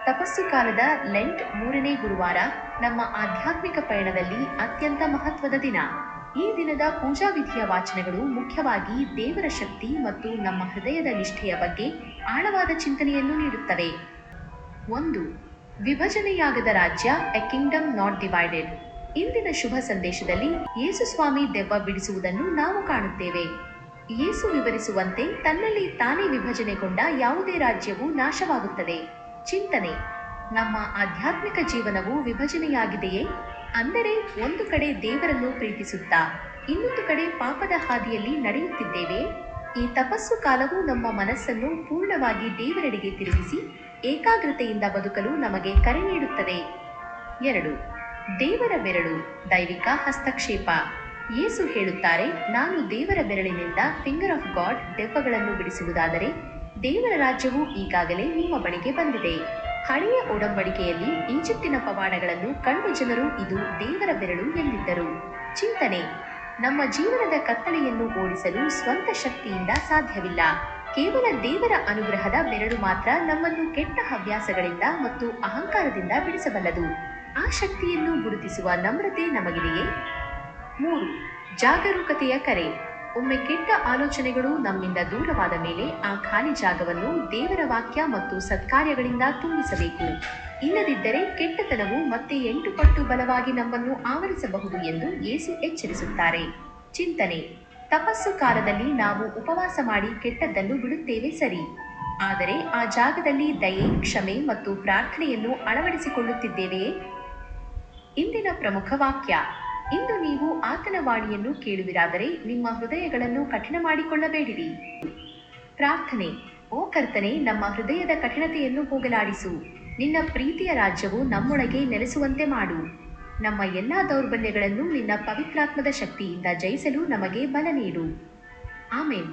ತಪಸ್ಸು ಕಾಲದ ಲೆಂಟ್ 3ನೇ ಗುರುವಾರ ನಮ್ಮ ಆಧ್ಯಾತ್ಮಿಕ ಪಯಣದಲ್ಲಿ ಅತ್ಯಂತ ಮಹತ್ವದ ದಿನ. ಈ ದಿನದ ಪೂಜಾ ವಿಧಿಯ ವಾಚನಗಳು ಮುಖ್ಯವಾಗಿ ದೇವರ ಶಕ್ತಿ ಮತ್ತು ನಮ್ಮ ಹೃದಯದ ನಿಷ್ಠೆಯ ಬಗ್ಗೆ ಆಳವಾದ ಚಿಂತನೆಯನ್ನು ನೀಡುತ್ತವೆ. 1. ವಿಭಜನೆಯಾಗದ ರಾಜ್ಯ, ಎ ಕಿಂಗ್ಡಮ್ ನಾಟ್ ಡಿವೈಡೆಡ್. ಇಂದಿನ ಶುಭ ಸಂದೇಶದಲ್ಲಿ ಯೇಸು ಸ್ವಾಮಿ ದೆವ್ವ ಬಿಡಿಸುವುದನ್ನು ನಾವು ಕಾಣುತ್ತೇವೆ. ಯೇಸು ವಿವರಿಸುವಂತೆ ತನ್ನಲ್ಲಿ ತಾನೇ ವಿಭಜನೆಗೊಂಡ ಯಾವುದೇ ರಾಜ್ಯವು ನಾಶವಾಗುತ್ತದೆ. ಚಿಂತನೆ: ನಮ್ಮ ಆಧ್ಯಾತ್ಮಿಕ ಜೀವನವು ವಿಭಜನೆಯಾಗಿದೆಯೇ? ಅಂದರೆ ಒಂದು ಕಡೆ ದೇವರನ್ನು ಪ್ರೀತಿಸುತ್ತಾ ಇನ್ನೊಂದು ಕಡೆ ಪಾಪದ ಹಾದಿಯಲ್ಲಿ ನಡೆಯುತ್ತಿದ್ದೇವೆ. ಈ ತಪಸ್ಸು ಕಾಲವು ನಮ್ಮ ಮನಸ್ಸನ್ನು ಪೂರ್ಣವಾಗಿ ದೇವರೆಡೆಗೆ ತಿರುಗಿಸಿ ಏಕಾಗ್ರತೆಯಿಂದ ಬದುಕಲು ನಮಗೆ ಕರೆ ನೀಡುತ್ತದೆ. 2. ದೇವರ ಬೆರಳು, ದೈವಿಕ ಹಸ್ತಕ್ಷೇಪ. ಯೇಸು ಹೇಳುತ್ತಾರೆ, ನಾನು ದೇವರ ಬೆರಳಿನಿಂದ, ಫಿಂಗರ್ ಆಫ್ ಗಾಡ್, ದೆವ್ವಗಳನ್ನು ಬಿಡಿಸುವುದಾದರೆ ದೇವರ ರಾಜ್ಯವು ಈಗಾಗಲೇ ನಿಮ್ಮ ಬಳಿಗೆ ಬಂದಿದೆ. ಹಳೆಯ ಒಡಂಬಡಿಕೆಯಲ್ಲಿ ಈಜಿಪ್ಟಿನ ಪವಾಡಗಳನ್ನು ಕಂಡ ಜನರು ಇದು ದೇವರ ಬೆರಳು ಎಂದಿದ್ದರು. ಚಿಂತನೆ: ನಮ್ಮ ಜೀವನದ ಕತ್ತಲೆಯನ್ನು ಓಡಿಸಲು ಸ್ವಂತ ಶಕ್ತಿಯಿಂದ ಸಾಧ್ಯವಿಲ್ಲ. ಕೇವಲ ದೇವರ ಅನುಗ್ರಹದ ಬೆರಳು ಮಾತ್ರ ನಮ್ಮನ್ನು ಕೆಟ್ಟ ಹವ್ಯಾಸಗಳಿಂದ ಮತ್ತು ಅಹಂಕಾರದಿಂದ ಬಿಡಿಸಬಲ್ಲದು. ಆ ಶಕ್ತಿಯನ್ನು ಗುರುತಿಸುವ ನಮ್ರತೆ ನಮಗಿದೆಯೇ? 3. ಜಾಗರೂಕತೆಯ ಕರೆ. ಒಮ್ಮೆ ಕೆಟ್ಟ ಆಲೋಚನೆಗಳು ನಮ್ಮಿಂದ ದೂರವಾದ ಮೇಲೆ ಆ ಖಾಲಿ ಜಾಗವನ್ನು ದೇವರ ವಾಕ್ಯ ಮತ್ತು ಸತ್ಕಾರ್ಯಗಳಿಂದ ತುಂಬಿಸಬೇಕು. ಇಲ್ಲದಿದ್ದರೆ ಕೆಟ್ಟತನವು ಮತ್ತೆ 8 ಪಟ್ಟು ಬಲವಾಗಿ ನಮ್ಮನ್ನು ಆವರಿಸಬಹುದು ಎಂದು ಯೇಸು ಎಚ್ಚರಿಸುತ್ತಾರೆ. ಚಿಂತನೆ: ತಪಸ್ಸು ಕಾಲದಲ್ಲಿ ನಾವು ಉಪವಾಸ ಮಾಡಿ ಕೆಟ್ಟದ್ದನ್ನು ಬಿಡುತ್ತೇವೆ ಸರಿ, ಆದರೆ ಆ ಜಾಗದಲ್ಲಿ ದಯೆ, ಕ್ಷಮೆ ಮತ್ತು ಪ್ರಾರ್ಥನೆಯನ್ನು ಅಳವಡಿಸಿಕೊಳ್ಳುತ್ತಿದ್ದೇವೆಯೇ? ಇಂದಿನ ಪ್ರಮುಖ ವಾಕ್ಯ: ಇಂದು ನೀವು ಆತನ ವಾಣಿಯನ್ನು ಕೇಳುವಿರಾದರೆ ನಿಮ್ಮ ಹೃದಯಗಳನ್ನು ಕಠಿಣ ಮಾಡಿಕೊಳ್ಳಬೇಡಿರಿ. ಪ್ರಾರ್ಥನೆ: ಓ ಕರ್ತನೇ, ನಮ್ಮ ಹೃದಯದ ಕಠಿಣತೆಯನ್ನು ಹೋಗಲಾಡಿಸು. ನಿನ್ನ ಪ್ರೀತಿಯ ರಾಜ್ಯವು ನಮ್ಮೊಳಗೆ ನೆಲೆಸುವಂತೆ ಮಾಡು. ನಮ್ಮ ಎಲ್ಲಾ ದೌರ್ಬಲ್ಯಗಳನ್ನು ನಿನ್ನ ಪವಿತ್ರಾತ್ಮದ ಶಕ್ತಿಯಿಂದ ಜಯಿಸಲು ನಮಗೆ ಬಲ ನೀಡು. ಆಮೆನ್.